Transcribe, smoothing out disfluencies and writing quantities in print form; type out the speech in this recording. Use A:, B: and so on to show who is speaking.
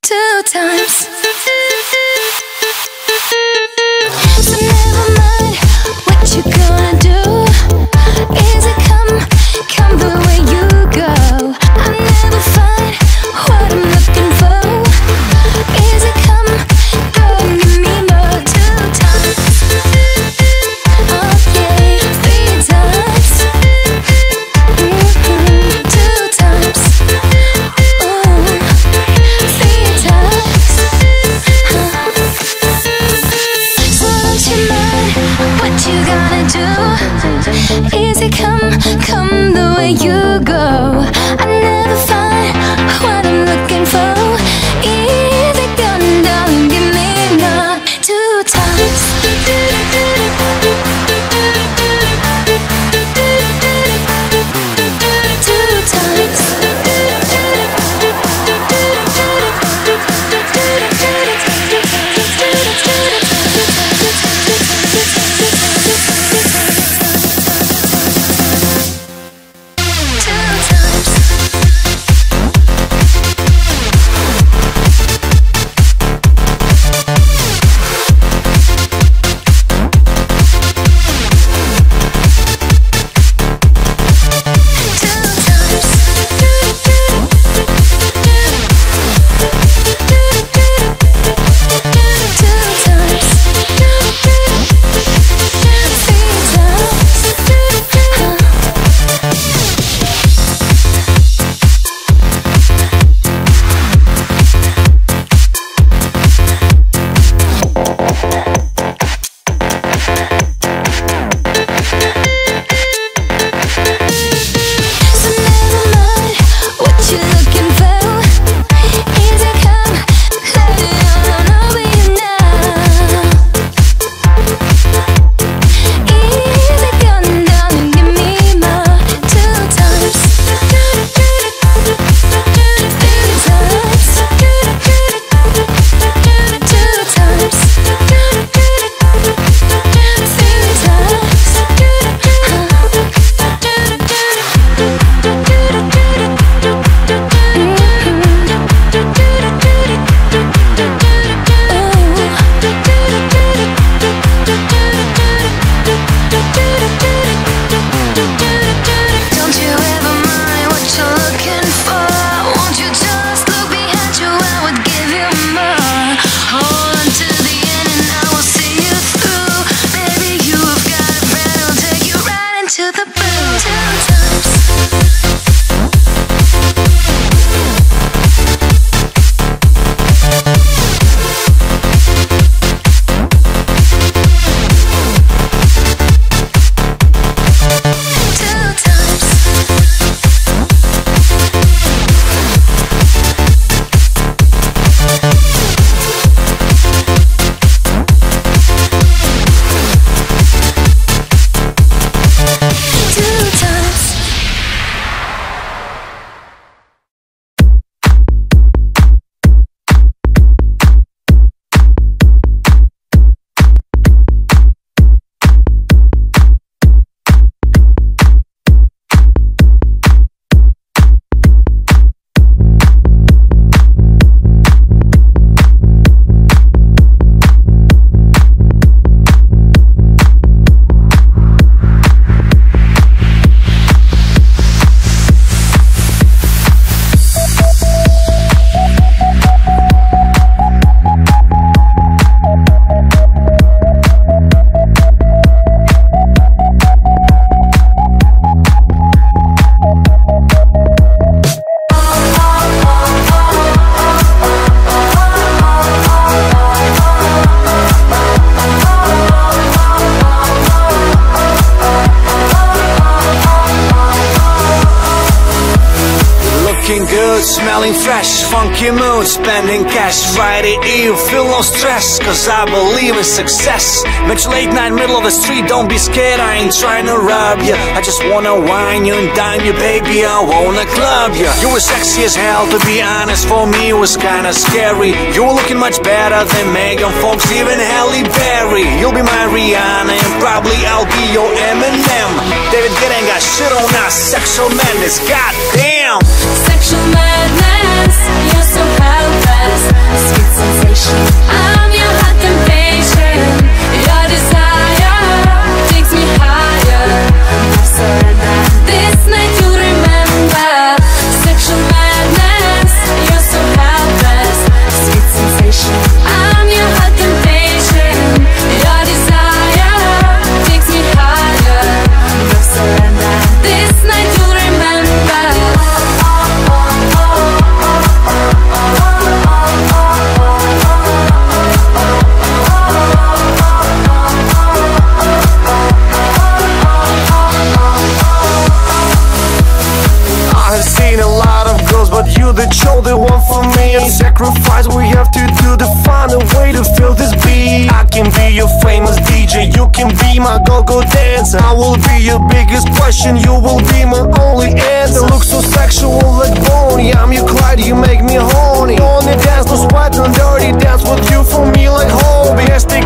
A: 2 times. So never mind what you gonna do. Easy come the way you go. I never find what I'm looking for. Easy come, go and give me more. 2 times. Oh yeah, 3 times. 2 times. Oh, 3 times. So lose your mind, what you gonna do? Easy come the way you go. I never find what I'm looking for. Easy come, darling, give me more. 2 times. 2 times.
B: Smelling fresh, funky mood, spending cash. Friday Eve, feel no stress, cause I believe in success. Met you late night, middle of the street, don't be scared, I ain't trying to rob you. I just wanna wine you and dine you, baby, I wanna club you. You were sexy as hell, to be honest, for me it was kinda scary. You were looking much better than Megan Fox, even Halle Berry. You'll be my Rihanna and probably I'll be your M&M. David Guetta ain't got shit on us, sexual madness, goddamn.
A: Sexual madness, you're so helpless.
C: sacrifice we have to do to find a way to feel this beat. I can be your famous DJ, you can be my go-go dancer. I will be your biggest question, you will be my only answer. Look so sexual like Bonnie, I'm your Clyde, you make me horny. On the dance, no sweat, no dirty dance with you for me like hobby. Yes, they